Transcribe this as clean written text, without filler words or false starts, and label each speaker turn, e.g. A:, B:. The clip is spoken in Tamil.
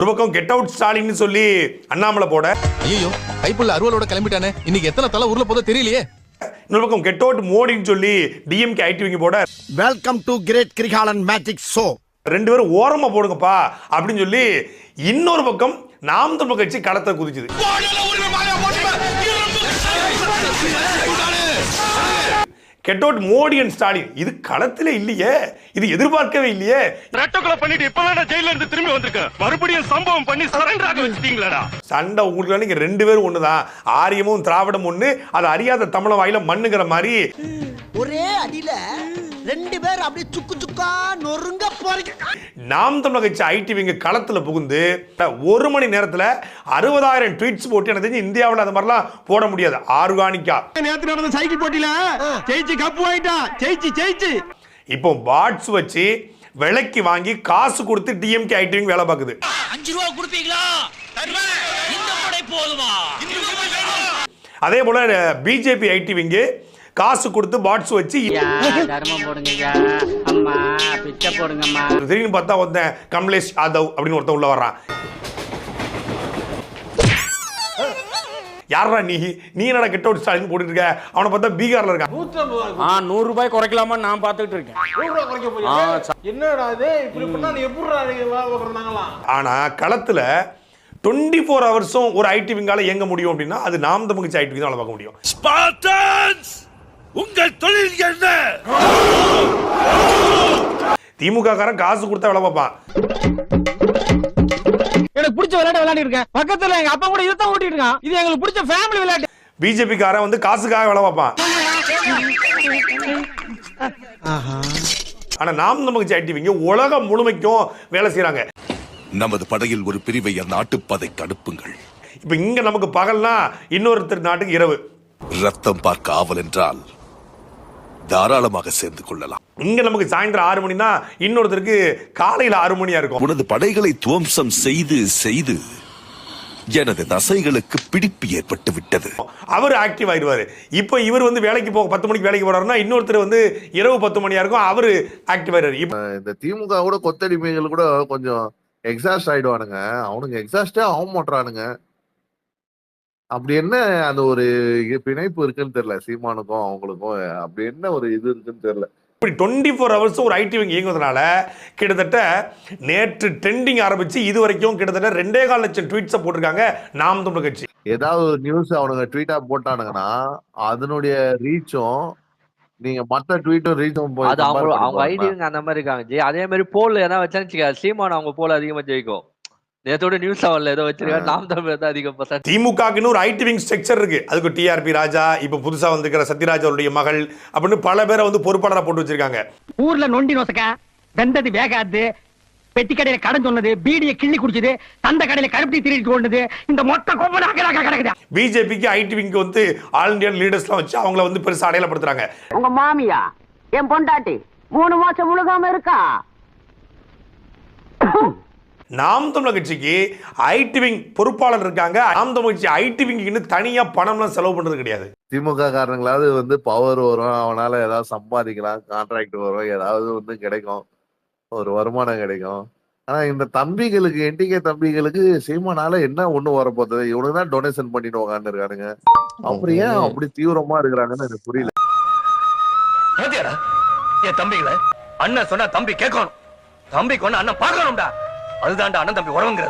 A: ஒரு பக்கம் கெட் அவுட் ஸ்டாலின் சொல்லி அண்ணாமலை போட,
B: ஐயோ கைப்புள்ள அருவலோட கிளம்பிட்டானே, இன்னைக்கு எத்தனை தலை ஊர்ல போதோ தெரியலையே.
A: இன்னொரு பக்கம் கெட் அவுட் மோடின்னு சொல்லி டிஎம்கே ஐடிவிங்க போட,
C: welcome to great Kirikalan magic show,
A: ரெண்டு பேரும் ஓரமா போடுங்கப்பா அப்படின்னு சொல்லி இன்னொரு பக்கம் நாம் தமிழர் கட்சி களத்தை குதிச்சுது. Get out Modi and Stalin இது களத்திலே இல்லையே, இது எதிர்பார்க்கவே இல்லையே.
D: ரெட்டோக்கல பண்ணிட்டு இப்பதான் ஜெயில இருந்து திரும்பி வந்திருக்க, மறுபடியும் சம்பவம் பண்ணி சரண்டர் ஆக வச்சிட்டீங்களா?
A: சண்டை உங்களுக்கு நீங்க ரெண்டு பேரும் ஒண்ணுதான், ஆரியமும் திராவிடம் ஒண்ணு, அது அறியாத தமிழ வாயில மண்ணுங்கிற மாதிரி
C: ஒரே அடியில ரெண்டு பேர் அப்படியே சுக்கு சுக்கா நொறுங்க போறீங்க.
A: நாம் தமிழர் கட்சி ஐடிவிங்க களத்துல புகுந்து ஒரு மணி நேரத்துல 60,000 ட்வீட்ஸ் போட்டு எனக்கு தெரிஞ்சு இந்தியாவில் அந்த மாதிரிலாம் போட முடியாது ஆர்கானிக்கா.
D: நேத்து நடந்த சைக்கிள் போட்டியில ஜெயிச்சு கப்பு வாங்கிட்டா, ஜெயிச்சு
A: இப்போ பாட்ஸ் வச்சு விலைக்கு வாங்கி காசு கொடுத்து டிஎம்கே ஐடிவிங்க வேலை பார்க்குது.
E: 5 ரூபா கொடுப்பீங்களா? இந்த முறை போதுமா?
A: அதே போல பிஜேபி ஐடிவிங்க காசு கொடுத்து பாட்ஸ் வச்சு
F: தர்மம் போடுங்க அம்மா, பிச்சை போடுங்கம்மா.
A: திடீர்னு பார்த்தா வந்தேன் கமலேஷ் யாதவ் அப்படின்னு ஒருத்தன் உள்ள வர்றான். யாரா நீ என்னடா கெட் அவுட் ஸ்டாலின் போட்டுட்டு இருக்க? அவனை பார்த்தா பீகார்ல இருக்கான்.
G: 100 ரூபாய் குறைக்கலாமா நான் பார்த்துட்டு இருக்கேன்.
D: என்னடா இது இப்படி பண்ணா நீ எப்படிடா?
A: ஆனா களத்துல 24 ஹவர்ஸும் ஒரு ஐடி விங்கால இயங்க முடியும் அப்படின்னா அது நாம் தமிழ் கட்சி ஐடி விங் தான் பார்க்க முடியும்.
D: ஸ்பார்டன்ஸ், உங்கள் தொழில் என்ன?
A: திமுக காரன் காசு கொடுத்தா வேலை பார்ப்பான்.
G: எனக்கு பிடிச்ச விளையாட்டு விளையாடி இருக்கேன், பக்கத்துல எங்க அப்பா கூட இதுதான் ஓட்டிட்டு இருக்கான், இது எங்களுக்கு பிடிச்ச ஃபேமிலி விளையாட்டு.
A: பிஜேபி காரன் வந்து காசுக்காக வேலை பார்ப்பான். ஆனா நாம் தமிழ் கட்சி ஐடி விங் உலகம் முழுமைக்கும் வேலை செய்யறாங்க.
H: நமது படையில் ஒரு பிரிவை நாட்டுப்பதைக்கு அனுப்புங்கள்.
A: இப்ப இங்க நமக்கு பகல்னா இன்னொருத்தர் நாட்டுக்கு இரவு.
H: ரத்தம் பார்க்க ஆவல் என்றால் தாராளமாக சேர்ந்து கொள்ளலாம்.
A: இங்க நமக்கு சாயந்தரம் 6 மணினா இன்னொருத்தருக்கு காலையில 6 மணியா இருக்கும்.
H: உனது படைகளை துவம்சம் செய்து செய்து எனது தசைகளுக்கு பிடிப்பு ஏற்பட்டு விட்டது.
A: அவர் ஆக்டிவ் ஆயிடுவாரு. இப்போ இவர் வந்து வேலைக்கு போக 10 மணிக்கு வேலைக்கு போறாருன்னா இன்னொருத்தர் வந்து இரவு 10 மணியா இருக்கும், அவரு ஆக்டிவ் ஆயிடுவாரு.
I: இந்த திமுக கூட கொத்தடிமைகள் கூட கொஞ்சம் எக்ஸாஸ்ட் ஆயிடுவானுங்க, அவனுங்க எக்ஸாஸ்டே ஆக மாட்டானுங்க. அப்படி என்ன அந்த ஒரு பிணைப்பு இருக்குன்னு தெரியல சீமானுக்கும் அவங்களுக்கும், அப்படி என்ன ஒரு இது இருக்குன்னு தெரியல.
A: இப்படி 24 ஹவர்ஸ் ஒரு ஐடி விங் இயங்குவதனால கிட்டத்தட்ட நேற்று ட்ரெண்டிங் ஆரம்பிச்சு இது வரைக்கும் கிட்டத்தட்ட 2.25 லட்சம் ட்வீட்ஸை போட்டிருக்காங்க நாம் தமிழர் கட்சி.
I: ஏதாவது ஒரு நியூஸ் அவனுங்க ட்வீட்டா போட்டானுங்கன்னா அதனுடைய ரீச்சும் நீங்க மத்த ட்வீட்டும் ரீச்சும் போய்
J: அது அவங்க ஐடிங்க அந்த மாதிரி இருக்காங்க ஜி. அதே மாதிரி போல் ஏதாவது வச்சான்னு சீமான் அவங்க போல அதிகமா ஜெயிக்கும். நேத்தோட நியூஸ் அவர்ல ஏதோ வச்சிருக்காங்க, நாம் தமிழர் தான் அதிகம்.
A: திமுகன்னு ஒரு ஐடி விங் ஸ்ட்ரக்சர் இருக்கு, அதுக்கு டிஆர்பி ராஜா, இப்ப புதுசா வந்திருக்கிற சத்யராஜ் அவருடைய மகள் அப்படின்னு பல பேரை வந்து பொறுப்பாளரா போட்டு வச்சிருக்காங்க.
G: ஊர்ல நொண்டி நோசக்கா வெந்தது வேகாது, பெட்டி கடையில கடன் சொன்னது, பீடியை கிள்ளி குடிச்சது, தந்த கடையில கருப்பி திருடிட்டு கொண்டது, இந்த மொத்த கோப்பனாக
A: பிஜேபிக்கு ஐடி விங் வந்து ஆல் இந்தியன் லீடர்ஸ்லாம் வச்சு அவங்கள வந்து பெருசா அடையாளப்படுத்துறாங்க.
F: உங்க மாமியா என் பொண்டாட்டி 3 மாசம் முழுகாம இருக்கா.
A: நாம் தமிழர் கட்சிக்கு ஐடி விங் பொறுப்பாளர் இருக்காங்க. நாம் தமிழர் கட்சி ஐடி விங்கு தனியா பணம்லாம் செலவு பண்றது கிடையாது.
I: திமுக காரணங்களாவது வந்து பவர் வரும், அவனால ஏதாவது சம்பாதிக்கலாம், கான்ட்ராக்ட் வரும், ஏதாவது வந்து கிடைக்கும், ஒரு வருமானம் கிடைக்கும். ஆனா இந்த தம்பிகளுக்கு என்டிகே தம்பிகளுக்கு சீமானால என்ன ஒண்ணு வரப்போகுது? இவனுக்கு தான் டொனேஷன் பண்ணிட்டு உட்காந்து இருக்கானுங்க. அப்புறம் ஏன் அப்படி தீவிரமா இருக்கிறாங்கன்னு எனக்கு புரியல.
D: என் தம்பிகளை அண்ணன் சொன்னா தம்பி கேட்கணும், தம்பிக்கு ஒண்ணு அண்ணன் பார்க்கணும்டா. அதுதான்டா அண்ணன் தம்பி உறவுங்கிறது.